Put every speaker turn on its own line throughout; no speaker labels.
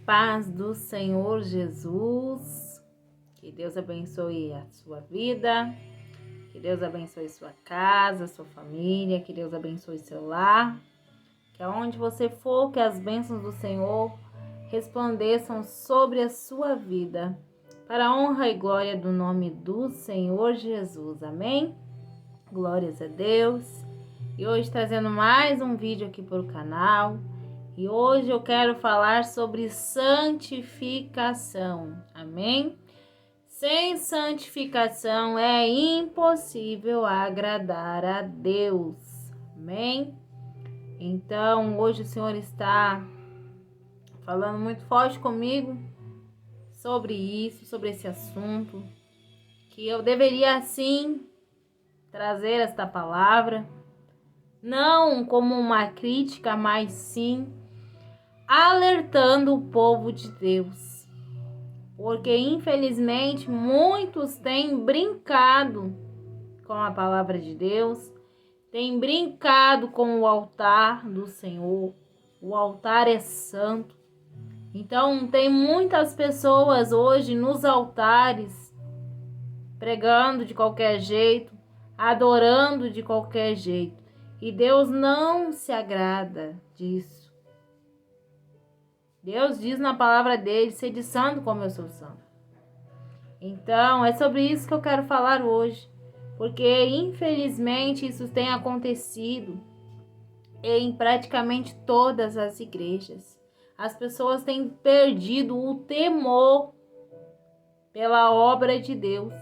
Paz do Senhor Jesus, que Deus abençoe a sua vida, que Deus abençoe sua casa, sua família, que Deus abençoe seu lar, que aonde você for, que as bênçãos do Senhor resplandeçam sobre a sua vida, para a honra e glória do nome do Senhor Jesus, amém? Glórias a Deus. E hoje trazendo mais um vídeo aqui para o canal. E hoje eu quero falar sobre santificação, amém? Sem santificação é impossível agradar a Deus, amém? Então, hoje o Senhor está falando muito forte comigo sobre isso, sobre esse assunto, que eu deveria sim trazer esta palavra, não como uma crítica, mas sim alertando o povo de Deus, porque infelizmente muitos têm brincado com a palavra de Deus, têm brincado com o altar do Senhor. O altar é santo, então tem muitas pessoas hoje nos altares pregando de qualquer jeito, adorando de qualquer jeito, e Deus não se agrada disso. Deus diz na palavra dele: sede santo como eu sou santo. Então, é sobre isso que eu quero falar hoje, porque infelizmente isso tem acontecido em praticamente todas as igrejas. As pessoas têm perdido o temor pela obra de Deus.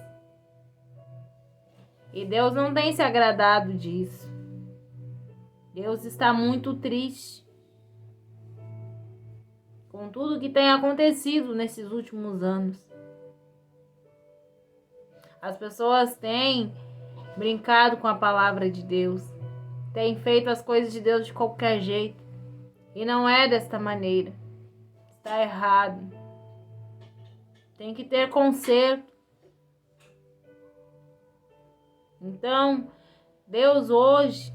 E Deus não tem se agradado disso. Deus está muito triste com tudo que tem acontecido nesses últimos anos. As pessoas têm brincado com a palavra de Deus, têm feito as coisas de Deus de qualquer jeito, e não é desta maneira. Está errado. Tem que ter conserto. Então, Deus hoje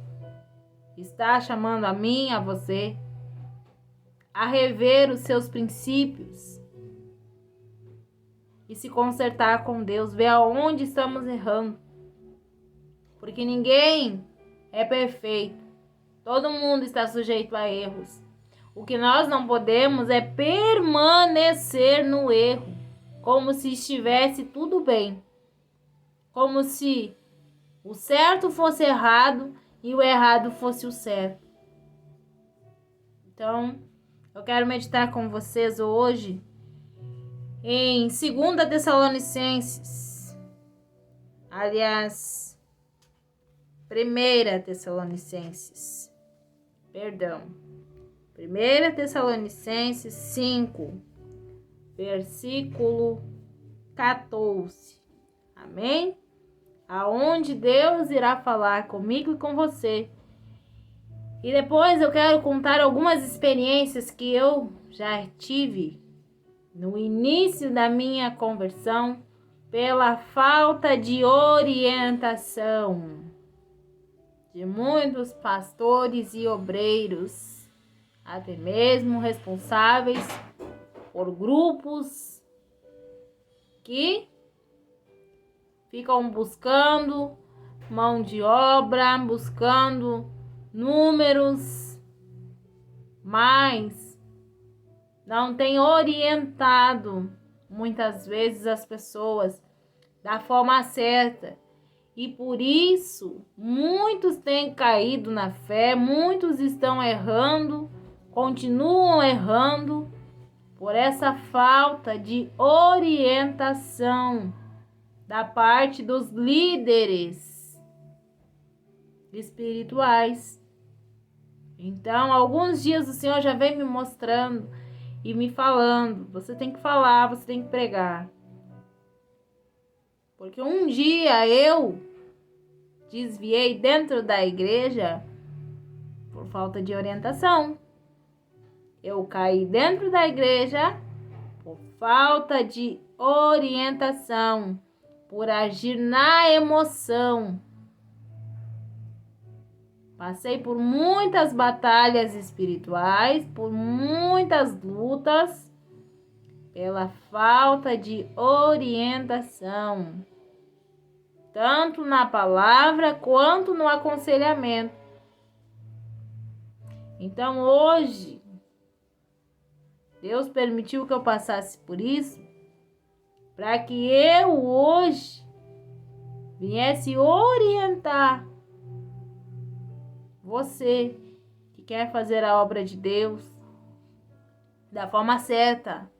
está chamando a mim, a você, a rever os seus princípios e se consertar com Deus, ver aonde estamos errando. Porque ninguém é perfeito. Todo mundo está sujeito a erros. O que nós não podemos é permanecer no erro, como se estivesse tudo bem. Como se o certo fosse errado e o errado fosse o certo. Então, eu quero meditar com vocês hoje em 2 Tessalonicenses, aliás, 1 Tessalonicenses, 1 Tessalonicenses 5, versículo 14, amém? Aonde Deus irá falar comigo e com você. E depois eu quero contar algumas experiências que eu já tive no início da minha conversão pela falta de orientação de muitos pastores e obreiros, até mesmo responsáveis por grupos que ficam buscando mão de obra, buscando números, mas não tem orientado muitas vezes as pessoas da forma certa. E por isso, muitos têm caído na fé, muitos estão errando, continuam errando, por essa falta de orientação da parte dos líderes espirituais. Então, alguns dias o Senhor já vem me mostrando e me falando: você tem que falar, você tem que pregar. Porque um dia eu desviei dentro da igreja por falta de orientação. Eu caí dentro da igreja por falta de orientação, por agir na emoção. Passei por muitas batalhas espirituais, por muitas lutas, pela falta de orientação, tanto na palavra quanto no aconselhamento. Então hoje, Deus permitiu que eu passasse por isso, para que eu hoje viesse orientar você que quer fazer a obra de Deus da forma certa,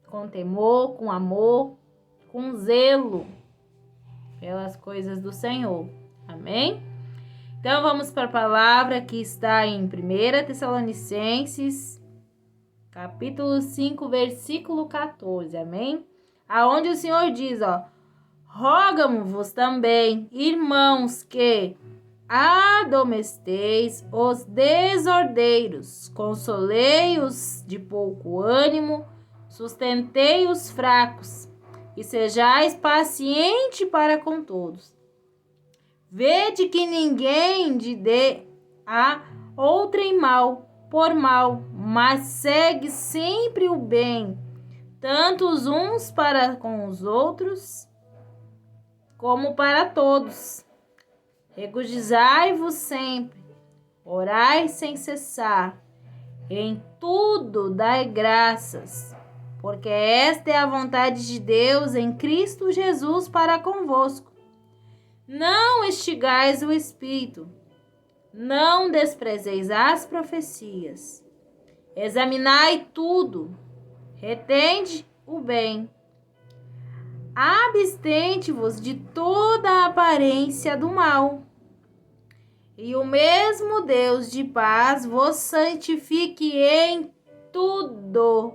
com temor, com amor, com zelo pelas coisas do Senhor. Amém? Então vamos para a palavra que está em 1 Tessalonicenses, capítulo 5, versículo 14. Amém? Aonde o Senhor diz, rogo-vos também, irmãos, que admoesteis os desordeiros, consolei-os de pouco ânimo, sustentei os fracos, e sejais paciente para com todos. Vede que ninguém te dê a outrem mal por mal, mas segue sempre o bem, tanto os uns para com os outros, como para todos. Regozijai-vos sempre, orai sem cessar, em tudo dai graças, porque esta é a vontade de Deus em Cristo Jesus para convosco. Não extingais o Espírito, não desprezeis as profecias. Examinai tudo, retende o bem. Abstente-vos de toda a aparência do mal. E o mesmo Deus de paz vos santifique em tudo.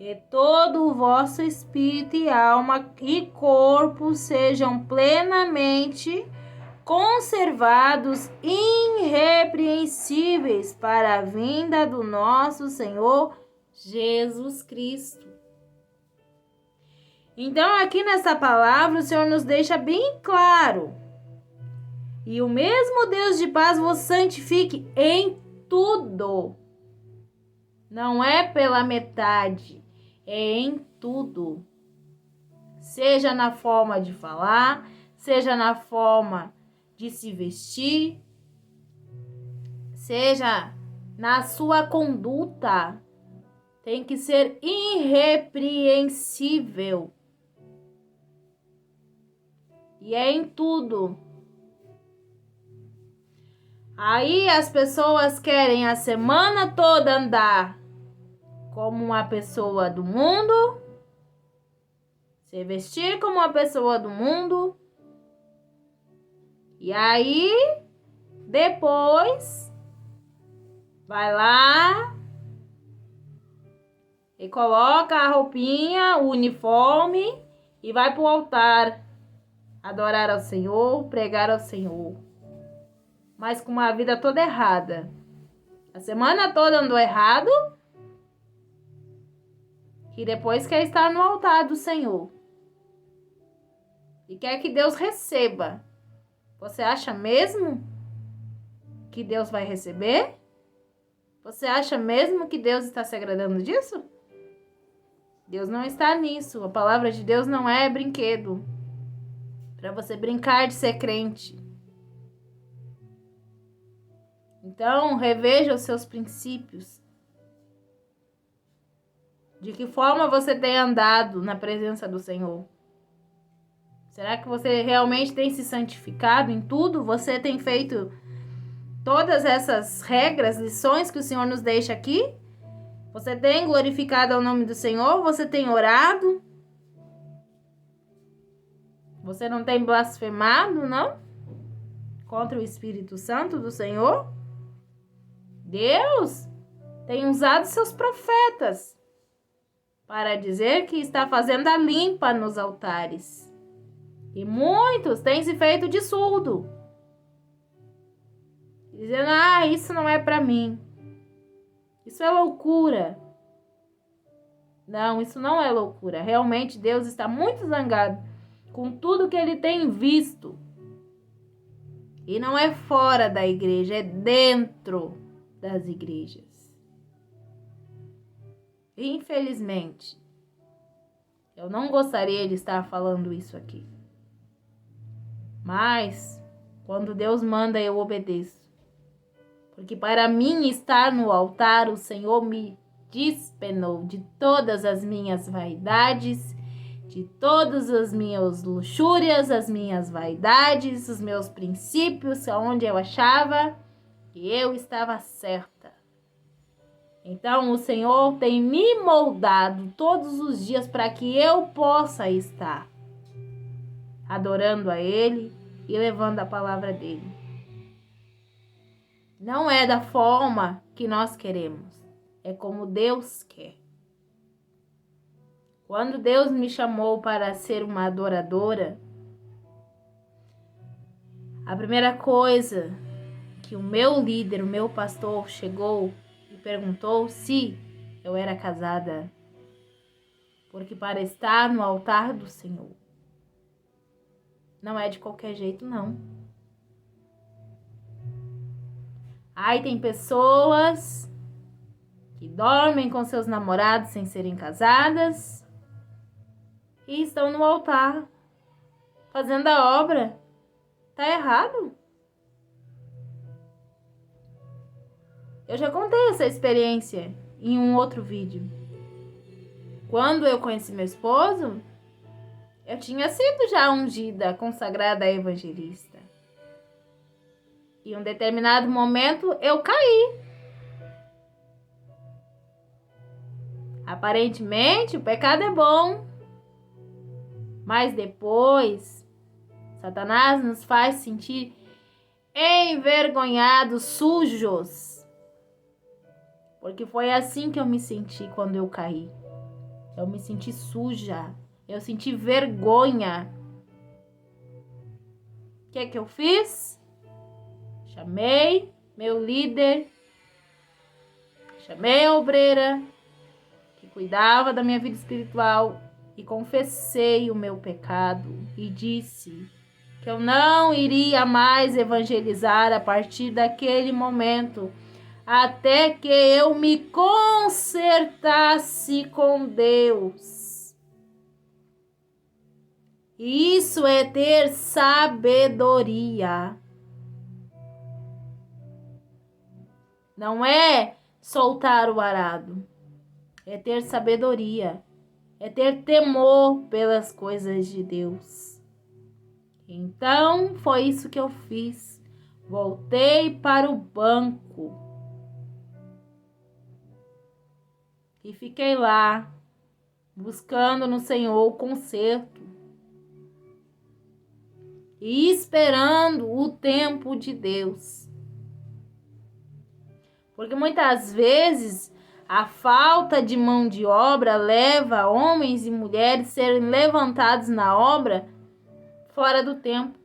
E todo o vosso espírito e alma e corpo sejam plenamente conservados irrepreensíveis para a vinda do nosso Senhor Jesus Cristo. Então, aqui nessa palavra, o Senhor nos deixa bem claro. E o mesmo Deus de paz vos santifique em tudo. Não é pela metade, é em tudo. Seja na forma de falar, seja na forma de se vestir, seja na sua conduta. Tem que ser irrepreensível. E é em tudo. Aí as pessoas querem a semana toda andar como uma pessoa do mundo, se vestir como uma pessoa do mundo, e aí depois vai lá e coloca a roupinha, o uniforme e vai para o altar adorar ao Senhor, pregar ao Senhor, mas com uma vida toda errada. A semana toda andou errado e depois quer estar no altar do Senhor e quer que Deus receba. Você acha mesmo que Deus vai receber? Você acha mesmo que Deus está se agradando disso? Deus não está nisso. A palavra de Deus não é brinquedo para você brincar de ser crente. Então, reveja os seus princípios. De que forma você tem andado na presença do Senhor? Será que você realmente tem se santificado em tudo? Você tem feito todas essas regras, lições que o Senhor nos deixa aqui? Você tem glorificado o nome do Senhor? Você tem orado? Você não tem blasfemado, não? Contra o Espírito Santo do Senhor? Deus tem usado seus profetas para dizer que está fazendo a limpa nos altares. E muitos têm se feito de surdo, dizendo, isso não é para mim. Isso é loucura. Não, isso não é loucura. Realmente Deus está muito zangado com tudo que ele tem visto. E não é fora da igreja, é dentro das igrejas. Infelizmente, eu não gostaria de estar falando isso aqui. Mas, quando Deus manda, eu obedeço. Porque para mim estar no altar, o Senhor me despenou de todas as minhas vaidades, de todas as minhas luxúrias, as minhas vaidades, os meus princípios, onde eu achava que eu estava certa. Então, o Senhor tem me moldado todos os dias para que eu possa estar adorando a Ele e levando a palavra dEle. Não é da forma que nós queremos, é como Deus quer. Quando Deus me chamou para ser uma adoradora, a primeira coisa que o meu líder, o meu pastor, chegou e perguntou se eu era casada. Porque para estar no altar do Senhor, não é de qualquer jeito, não. Aí tem pessoas que dormem com seus namorados sem serem casadas e estão no altar fazendo a obra. Tá errado? Eu já contei essa experiência em um outro vídeo. Quando eu conheci meu esposo, eu tinha sido já ungida, consagrada evangelista. E em um determinado momento eu caí. Aparentemente o pecado é bom, mas depois Satanás nos faz sentir envergonhados, sujos. Porque foi assim que eu me senti quando eu caí. Eu me senti suja, eu senti vergonha. O que é que eu fiz? Chamei meu líder, chamei a obreira que cuidava da minha vida espiritual e confessei o meu pecado e disse que eu não iria mais evangelizar a partir daquele momento, até que eu me consertasse com Deus. E isso é ter sabedoria. Não é soltar o arado, é ter sabedoria, é ter temor pelas coisas de Deus. Então, foi isso que eu fiz. Voltei para o banco e fiquei lá, buscando no Senhor o conserto e esperando o tempo de Deus. Porque muitas vezes a falta de mão de obra leva homens e mulheres a serem levantados na obra fora do tempo,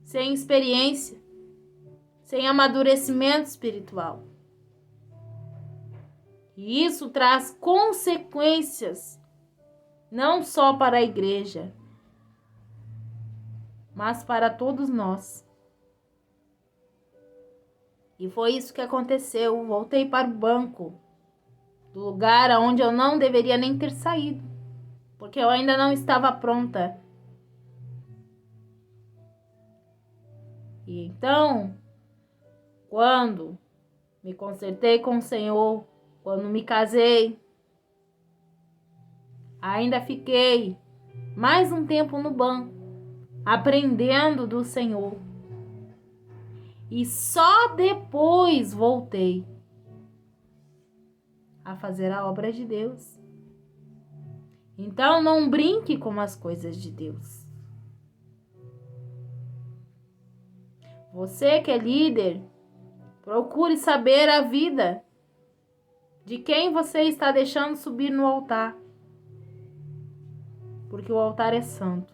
sem experiência, sem amadurecimento espiritual. E isso traz consequências não só para a igreja, mas para todos nós. E foi isso que aconteceu. Voltei para o banco, do lugar onde eu não deveria nem ter saído, porque eu ainda não estava pronta. E então, quando me consertei com o Senhor, quando me casei, ainda fiquei mais um tempo no banco, aprendendo do Senhor. E só depois voltei a fazer a obra de Deus. Então não brinque com as coisas de Deus. Você que é líder, procure saber a vida de quem você está deixando subir no altar. Porque o altar é santo.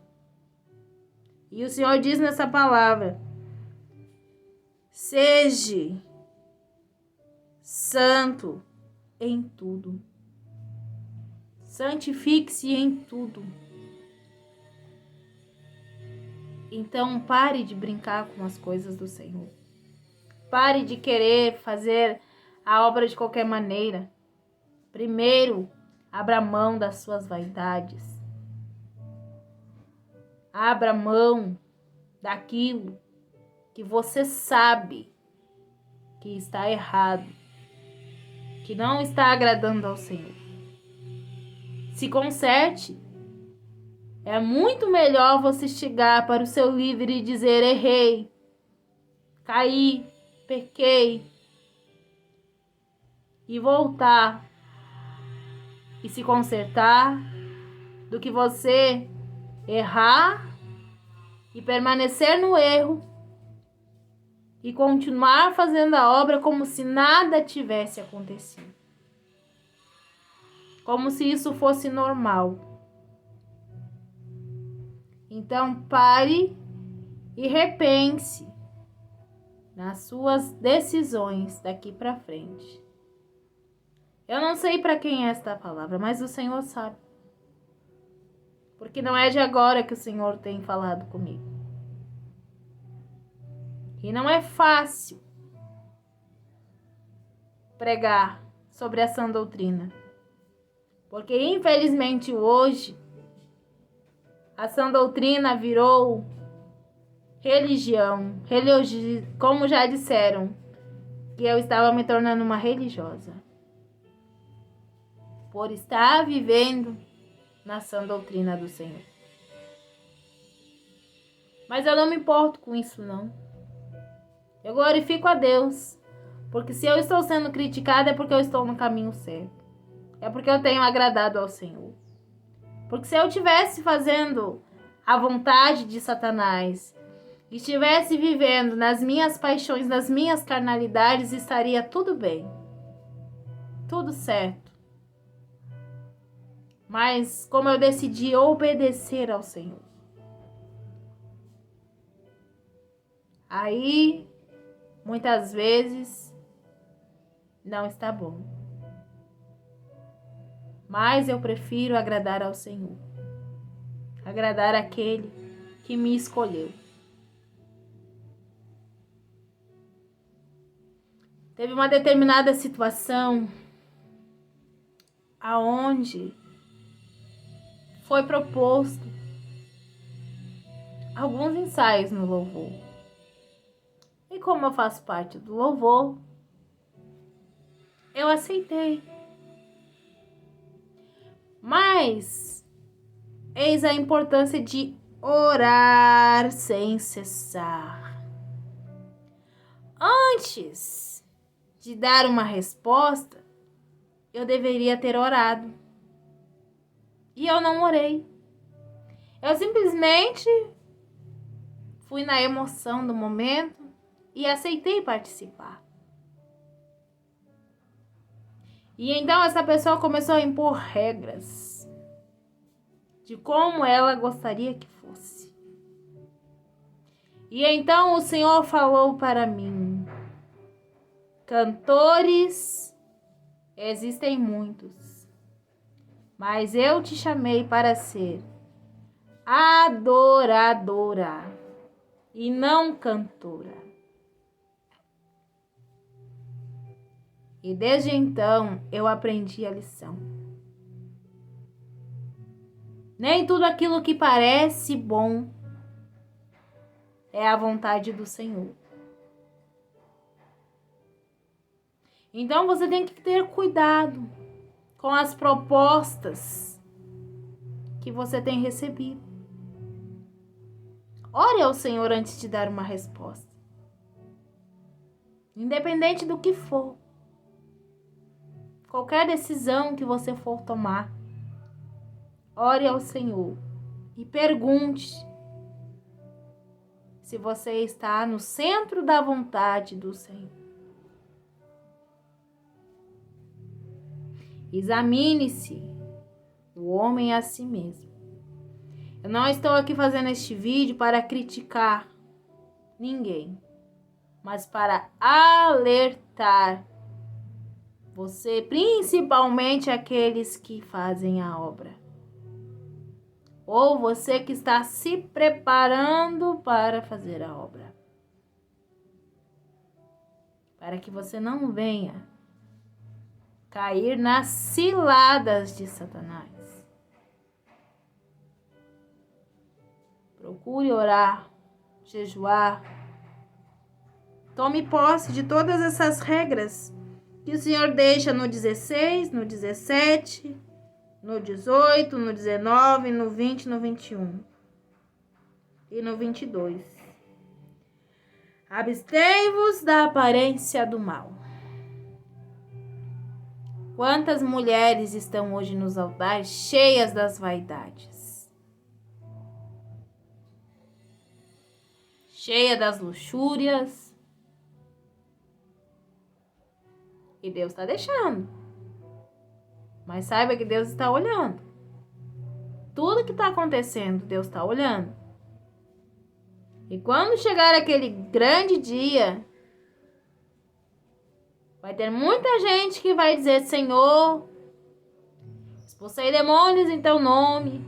E o Senhor diz nessa palavra: seja santo em tudo. Santifique-se em tudo. Então pare de brincar com as coisas do Senhor. Pare de querer fazer a obra de qualquer maneira. Primeiro, abra mão das suas vaidades. Abra mão daquilo que você sabe que está errado, que não está agradando ao Senhor. Se conserte. É muito melhor você chegar para o seu líder e dizer: errei, caí, pequei, e voltar e se consertar, do que você errar e permanecer no erro e continuar fazendo a obra como se nada tivesse acontecido. Como se isso fosse normal. Então pare e repense nas suas decisões daqui para frente. Eu não sei para quem é esta palavra, mas o Senhor sabe. Porque não é de agora que o Senhor tem falado comigo. E não é fácil pregar sobre a sã doutrina. Porque infelizmente hoje a sã doutrina virou religião. Como já disseram, que eu estava me tornando uma religiosa. Por estar vivendo na sã doutrina do Senhor. Mas eu não me importo com isso, não. Eu glorifico a Deus. Porque se eu estou sendo criticada é porque eu estou no caminho certo. É porque eu tenho agradado ao Senhor. Porque se eu estivesse fazendo a vontade de Satanás, estivesse vivendo nas minhas paixões, nas minhas carnalidades, estaria tudo bem. Tudo certo. Mas como eu decidi obedecer ao Senhor, aí muitas vezes não está bom. Mas eu prefiro agradar ao Senhor. Agradar aquele que me escolheu. Teve uma determinada situação aonde foi proposto alguns ensaios no louvor. E como eu faço parte do louvor, eu aceitei. Mas eis a importância de orar sem cessar. Antes de dar uma resposta, eu deveria ter orado. E eu não orei. Eu simplesmente fui na emoção do momento e aceitei participar. E então essa pessoa começou a impor regras de como ela gostaria que fosse. E então o Senhor falou para mim: cantores existem muitos, mas eu te chamei para ser adoradora e não cantora. E desde então eu aprendi a lição. Nem tudo aquilo que parece bom é a vontade do Senhor. Então você tem que ter cuidado com as propostas que você tem recebido. Ore ao Senhor antes de dar uma resposta. Independente do que for. Qualquer decisão que você for tomar, ore ao Senhor e pergunte se você está no centro da vontade do Senhor. Examine-se, o homem a si mesmo. Eu não estou aqui fazendo este vídeo para criticar ninguém, mas para alertar você, principalmente aqueles que fazem a obra. Ou você que está se preparando para fazer a obra. Para que você não venha cair nas ciladas de Satanás. Procure orar, jejuar. Tome posse de todas essas regras que o Senhor deixa no 16, no 17, no 18, no 19, no 20, no 21 e no 22. Abstei-vos da aparência do mal. Quantas mulheres estão hoje nos altares cheias das vaidades, cheias das luxúrias, e Deus está deixando. Mas saiba que Deus está olhando. Tudo que está acontecendo, Deus está olhando. E quando chegar aquele grande dia, vai ter muita gente que vai dizer: Senhor, expulsei demônios em teu nome.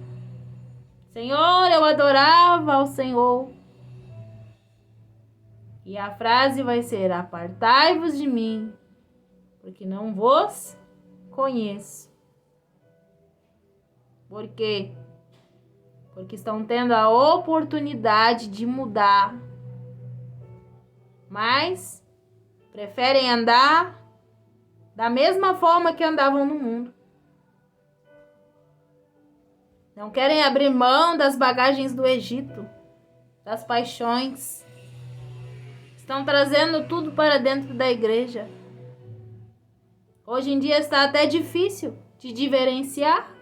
Senhor, eu adorava ao Senhor. E a frase vai ser: apartai-vos de mim, porque não vos conheço. Por quê? Porque estão tendo a oportunidade de mudar, mas preferem andar da mesma forma que andavam no mundo. Não querem abrir mão das bagagens do Egito, das paixões. Estão trazendo tudo para dentro da igreja. Hoje em dia está até difícil de diferenciar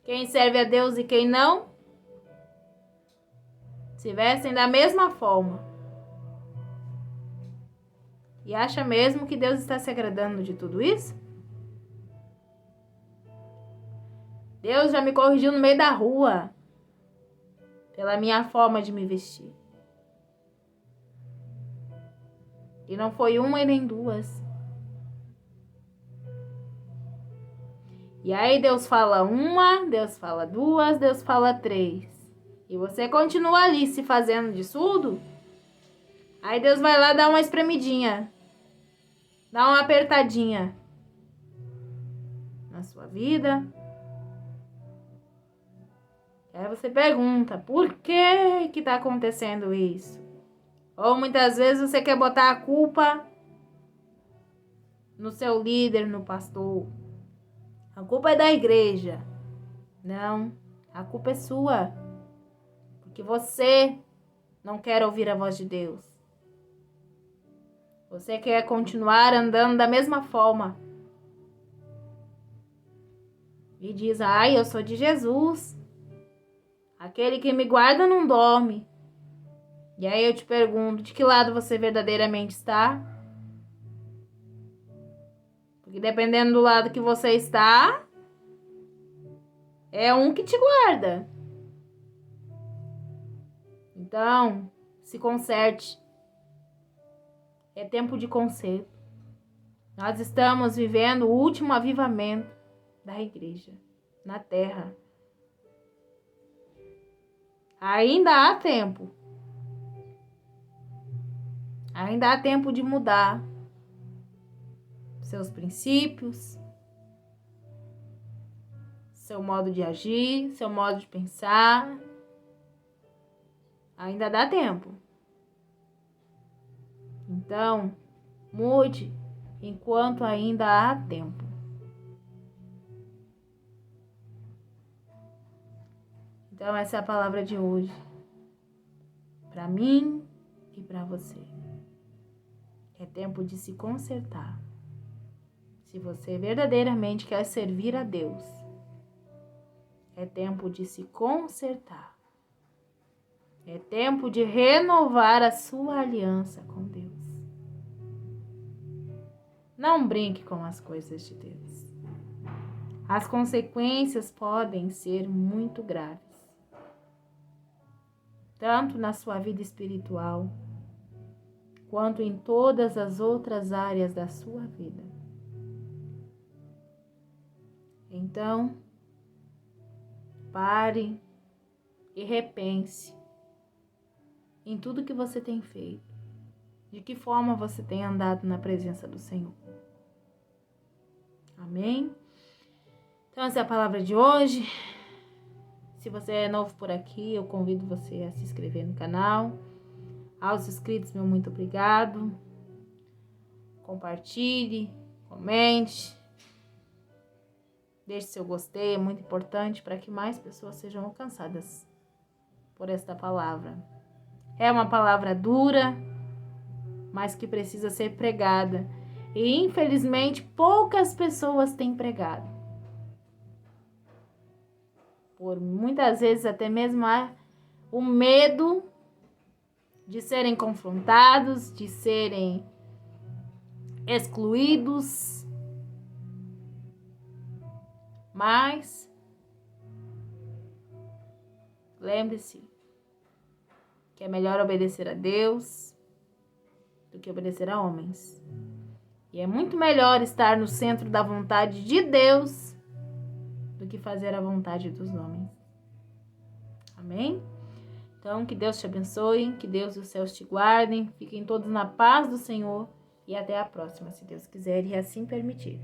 quem serve a Deus e quem não. Se vestem da mesma forma. E acha mesmo que Deus está se agradando de tudo isso? Deus já me corrigiu no meio da rua pela minha forma de me vestir. E não foi uma e nem duas. E aí Deus fala uma, Deus fala duas, Deus fala três. E você continua ali se fazendo de surdo. Aí Deus vai lá dar uma espremidinha. Dá uma apertadinha na sua vida. E aí você pergunta: por que está acontecendo isso? Ou muitas vezes você quer botar a culpa no seu líder, no pastor. A culpa é da igreja. Não, a culpa é sua. Porque você não quer ouvir a voz de Deus. Você quer continuar andando da mesma forma. E diz: ai, eu sou de Jesus. Aquele que me guarda não dorme. E aí eu te pergunto: de que lado você verdadeiramente está? Porque dependendo do lado que você está, é um que te guarda. Então, se conserte. É tempo de conserto. Nós estamos vivendo o último avivamento da igreja na terra. Ainda há tempo. Ainda há tempo de mudar seus princípios, seu modo de agir, seu modo de pensar. Ainda dá tempo. Então, mude enquanto ainda há tempo. Então, essa é a palavra de hoje. Para mim e para você. É tempo de se consertar. Se você verdadeiramente quer servir a Deus, é tempo de se consertar. É tempo de renovar a sua aliança com Deus. Não brinque com as coisas de Deus. As consequências podem ser muito graves, tanto na sua vida espiritual, quanto em todas as outras áreas da sua vida. Então, pare e repense em tudo que você tem feito. De que forma você tem andado na presença do Senhor? Amém? Então, essa é a palavra de hoje. Se você é novo por aqui, eu convido você a se inscrever no canal. Aos inscritos, meu muito obrigado. Compartilhe, comente. Deixe seu gostei, é muito importante para que mais pessoas sejam alcançadas por esta palavra. É uma palavra dura, mas que precisa ser pregada. E infelizmente poucas pessoas têm pregado. Por muitas vezes até mesmo há o medo de serem confrontados, de serem excluídos. Mas lembre-se que é melhor obedecer a Deus do que obedecer a homens. E é muito melhor estar no centro da vontade de Deus do que fazer a vontade dos homens. Amém? Então, que Deus te abençoe, que Deus e os céus te guardem, fiquem todos na paz do Senhor e até a próxima, se Deus quiser e assim permitir.